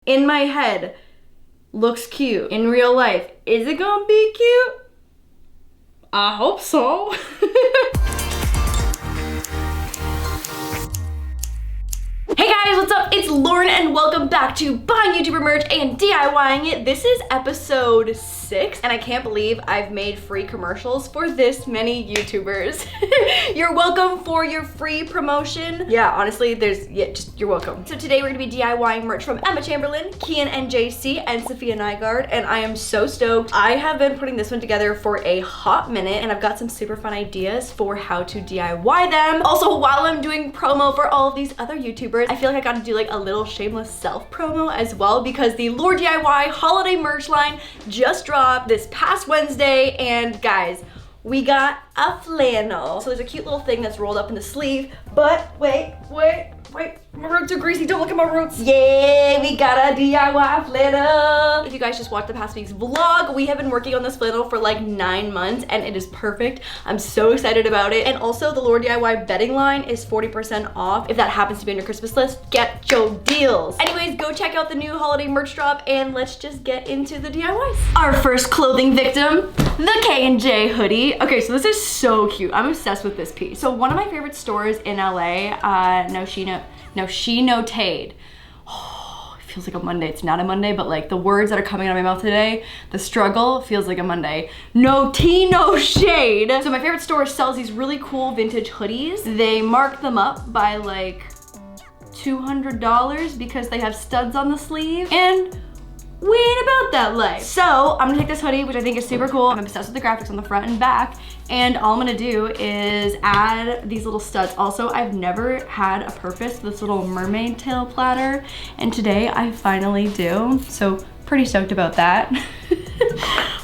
in my head looks cute. In real life, is it gonna be cute? I hope so. Hey guys, what's up? It's Lauren and welcome back to Buying YouTuber Merch and DIYing It. This is episode 6 and I can't believe I've made free commercials for this many YouTubers. You're welcome for your free promotion. Yeah, honestly, you're welcome. So today we're gonna be DIYing merch from Emma Chamberlain, Kian and JC, and Safiya Nygaard, and I am so stoked. I have been putting this one together for a hot minute and I've got some super fun ideas for how to DIY them. Also, while I'm doing promo for all of these other YouTubers, I feel like I gotta do like a little shameless self promo as well because the laurDIY holiday merch line just dropped this past Wednesday, and guys, we got a flannel. So there's a cute little thing that's rolled up in the sleeve, but wait, my roots are greasy, don't look at my roots. Yay, we got a DIY flannel. If you guys just watched the past week's vlog, we have been working on this flannel for like 9 months and it is perfect. I'm so excited about it. And also the laurDIY bedding line is 40% off. If that happens to be on your Christmas list, get your deals. Anyways, go check out the new holiday merch drop and let's just get into the DIYs. Our first clothing victim, the K&J hoodie. Okay, so this is so cute. I'm obsessed with this piece. So one of my favorite stores in LA, She Noted. Oh, it feels like a Monday. It's not a Monday, but like the words that are coming out of my mouth today, the struggle feels like a Monday. No tea, no shade. So my favorite store sells these really cool vintage hoodies. They mark them up by like $200 because they have studs on the sleeve, and we ain't about that life. So I'm gonna take this hoodie, which I think is super cool. I'm obsessed with the graphics on the front and back, and all I'm gonna do is add these little studs. Also, I've never had a purpose with this little mermaid tail platter, and today I finally do. So pretty stoked about that.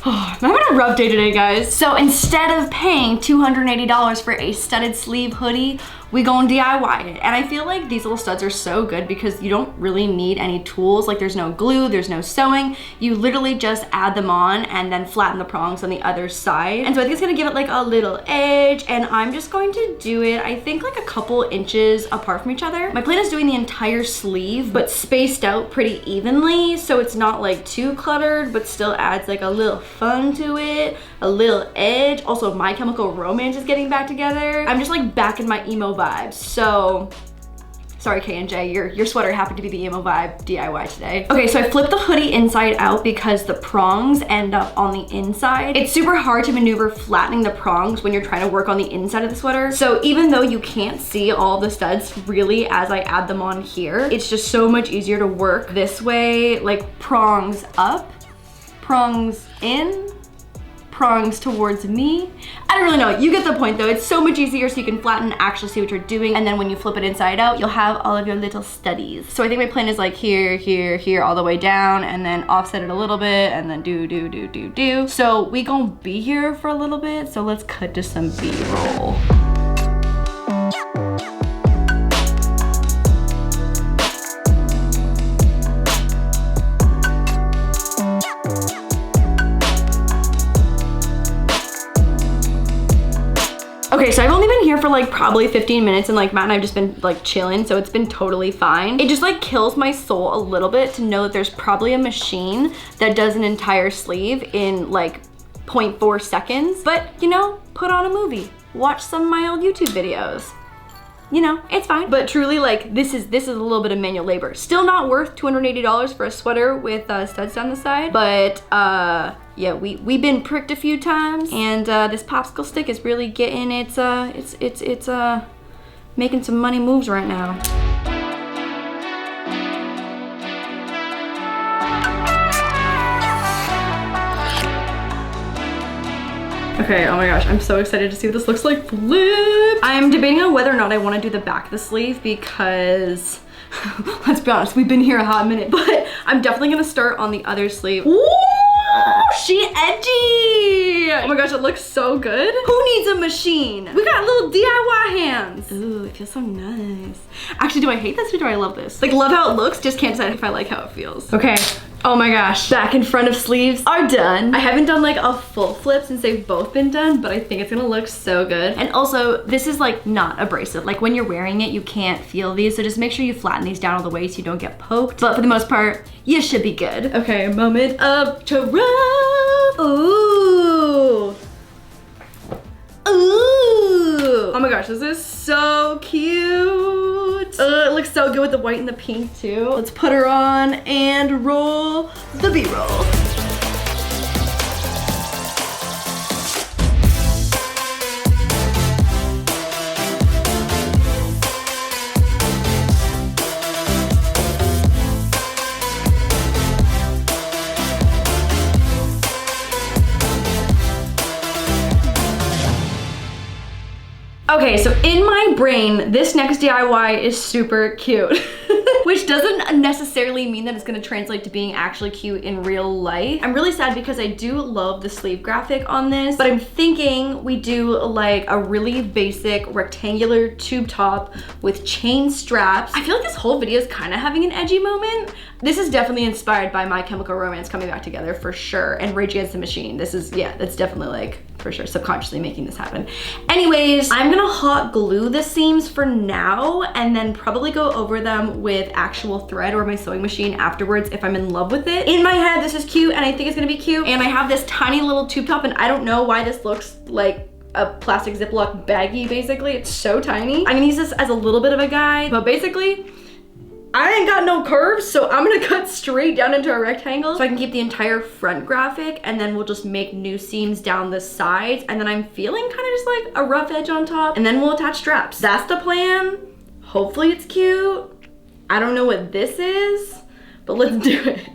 Oh, I'm having a rough day today, guys. So instead of paying $280 for a studded sleeve hoodie, we gonna DIY it. And I feel like these little studs are so good because you don't really need any tools. Like there's no glue, there's no sewing. You literally just add them on and then flatten the prongs on the other side. And so I think it's gonna give it like a little edge, and I'm just going to do it, I think like a couple inches apart from each other. My plan is doing the entire sleeve, but spaced out pretty evenly, so it's not like too cluttered, but still adds like a little fun to it, a little edge. Also, My Chemical Romance is getting back together. I'm just like back in my emo vibes. So sorry, K&J, your sweater happened to be the emo vibe DIY today. Okay, so I flipped the hoodie inside out because the prongs end up on the inside. It's super hard to maneuver flattening the prongs when you're trying to work on the inside of the sweater. So even though you can't see all the studs really as I add them on here, it's just so much easier to work this way, like prongs up, prongs in, prongs towards me. I don't really know, you get the point though. It's so much easier so you can flatten and actually see what you're doing, and then when you flip it inside out, you'll have all of your little studies. So I think my plan is like here, here, here, all the way down, and then offset it a little bit, and then do. So we gonna be here for a little bit, so let's cut to some B-roll. Okay, so I've only been here for like probably 15 minutes, and like Matt and I've just been like chilling, so it's been totally fine. It just like kills my soul a little bit to know that there's probably a machine that does an entire sleeve in like 0.4 seconds. But you know, put on a movie, watch some of my old YouTube videos. You know, it's fine. But truly, like this is a little bit of manual labor. Still not worth $280 for a sweater with studs down the side, but yeah, we've been pricked a few times, and this popsicle stick is really getting it's making some money moves right now. Okay, oh my gosh, I'm so excited to see what this looks like flipped. I'm debating on whether or not I want to do the back of the sleeve because, let's be honest, we've been here a hot minute, but I'm definitely gonna start on the other sleeve. Ooh, she edgy! Oh my gosh, it looks so good. Who needs a machine? We got little DIY hands. Ooh, it feels so nice. Actually, do I hate this or do I love this? Like, love how it looks, just can't decide if I like how it feels. Okay, Oh my gosh, back and front of sleeves are done. I haven't done like a full flip since they've both been done, but I think it's gonna look so good. And also, this is like not a bracelet. Like when you're wearing it, you can't feel these, so just make sure you flatten these down all the way so you don't get poked. But for the most part, you should be good. Okay, moment of truth. Ooh. Ooh. Oh my gosh, this is so cute. It looks so good with the white and the pink too. Let's put her on and roll the B-roll. Okay, so in my brain, this next DIY is super cute. Which doesn't necessarily mean that it's gonna translate to being actually cute in real life. I'm really sad because I do love the sleeve graphic on this, but I'm thinking we do like a really basic rectangular tube top with chain straps. I feel like this whole video is kind of having an edgy moment. This is definitely inspired by My Chemical Romance coming back together for sure, and Rage Against the Machine. This is, yeah, that's definitely like, for sure, subconsciously making this happen. Anyways, I'm gonna hot glue the seams for now and then probably go over them with actual thread or my sewing machine afterwards if I'm in love with it. In my head, this is cute and I think it's gonna be cute. And I have this tiny little tube top and I don't know why this looks like a plastic Ziploc baggie basically. It's so tiny. I'm gonna use this as a little bit of a guide, but basically, I ain't got no curves, so I'm gonna cut straight down into a rectangle so I can keep the entire front graphic, and then we'll just make new seams down the sides, and then I'm feeling kind of just like a rough edge on top, and then we'll attach straps. That's the plan. Hopefully it's cute. I don't know what this is, but let's do it.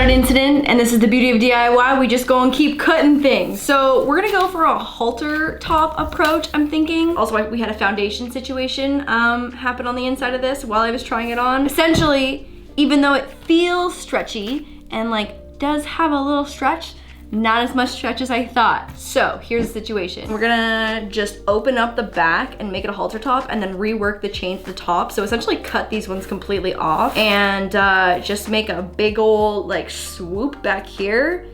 Incident, and this is the beauty of DIY. We just go and keep cutting things. So we're gonna go for a halter top approach, I'm thinking. Also, we had a foundation situation happen on the inside of this while I was trying it on. Essentially, even though it feels stretchy and like does have a little stretch, not as much stretch as I thought. So here's the situation. We're gonna just open up the back and make it a halter top and then rework the chain to the top. So essentially cut these ones completely off and just make a big old like swoop back here.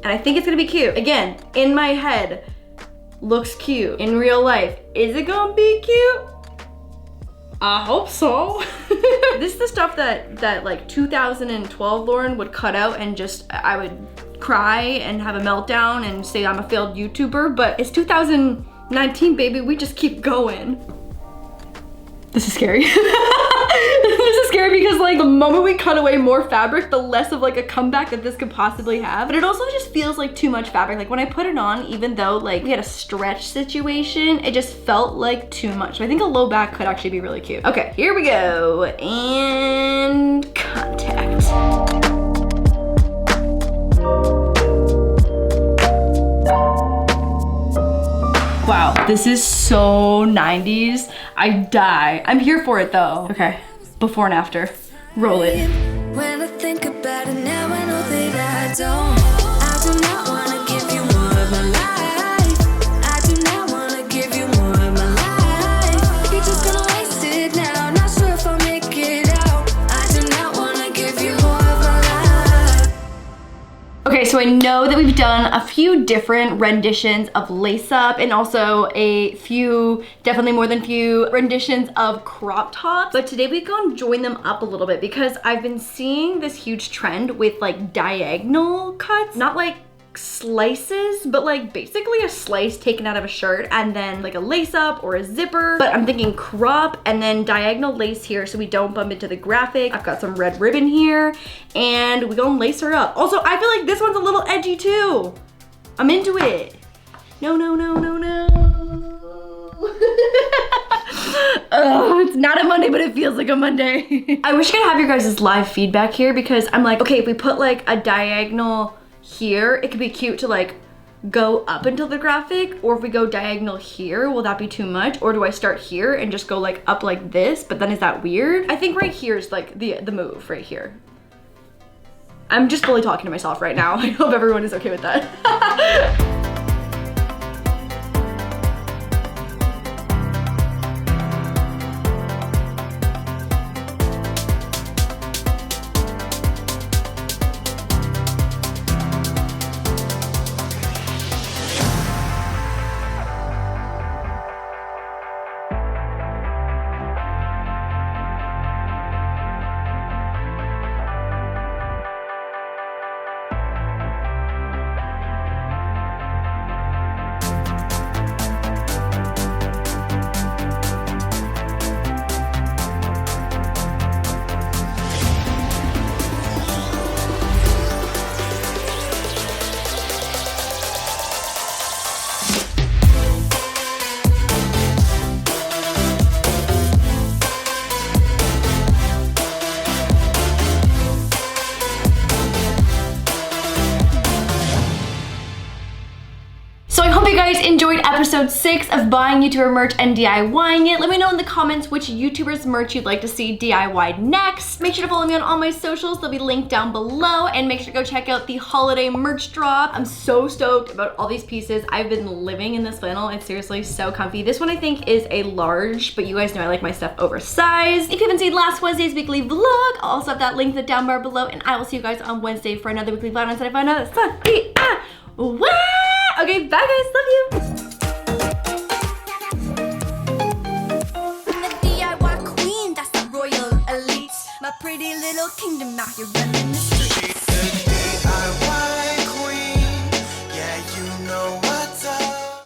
And I think it's gonna be cute. Again, in my head, looks cute. In real life, is it gonna be cute? I hope so. This is the stuff that like 2012 Lauren would cut out and just, I would cry and have a meltdown and say I'm a failed YouTuber, but it's 2019, baby. We just keep going. This is scary. This is scary because like the moment we cut away more fabric, the less of like a comeback that this could possibly have. But it also just feels like too much fabric. Like when I put it on, even though like we had a stretch situation, it just felt like too much. So I think a low back could actually be really cute. Okay, here we go. And contact. Wow, this is so 90s. I die. I'm here for it though. Okay, before and after. Roll it. When I think about it now, I know that I do not want to give you more of my life. I do not want to give you more of my life. You're just gonna waste it now. Not sure if I'll make it out. I do not want to give you more of my life. Okay, so I know that we've done a few different renditions of lace up and also a few, definitely more than few renditions of crop tops. But today we've gone join them up a little bit because I've been seeing this huge trend with like diagonal cuts, not like slices, but like basically a slice taken out of a shirt and then like a lace up or a zipper. But I'm thinking crop and then diagonal lace here so we don't bump into the graphic. I've got some red ribbon here and we're gonna lace her up. Also, I feel like this one's a little edgy too. I'm into it. No, no, no, no, no. Oh, it's not a Monday, but it feels like a Monday. I wish I could have your guys' live feedback here because I'm like, okay, if we put like a diagonal here, it could be cute to like go up until the graphic, or if we go diagonal here, will that be too much? Or do I start here and just go like up like this, but then is that weird? I think right here is like the move right here. I'm just fully talking to myself right now. I hope everyone is okay with that. You guys enjoyed episode 6 of buying YouTuber merch and DIYing it. Let me know in the comments which YouTubers merch you'd like to see DIY'd next. Make sure to follow me on all my socials. They'll be linked down below, and make sure to go check out the holiday merch drop. I'm so stoked about all these pieces. I've been living in this flannel. It's seriously so comfy. This one I think is a large, but you guys know I like my stuff oversized. If you haven't seen last Wednesday's weekly vlog, I'll also have that linked in the down bar below, and I will see you guys on Wednesday for another weekly vlog until I find out Safiya. Okay, bye guys, love you. I'm the DIY queen, that's the royal elite. My pretty little kingdom out here running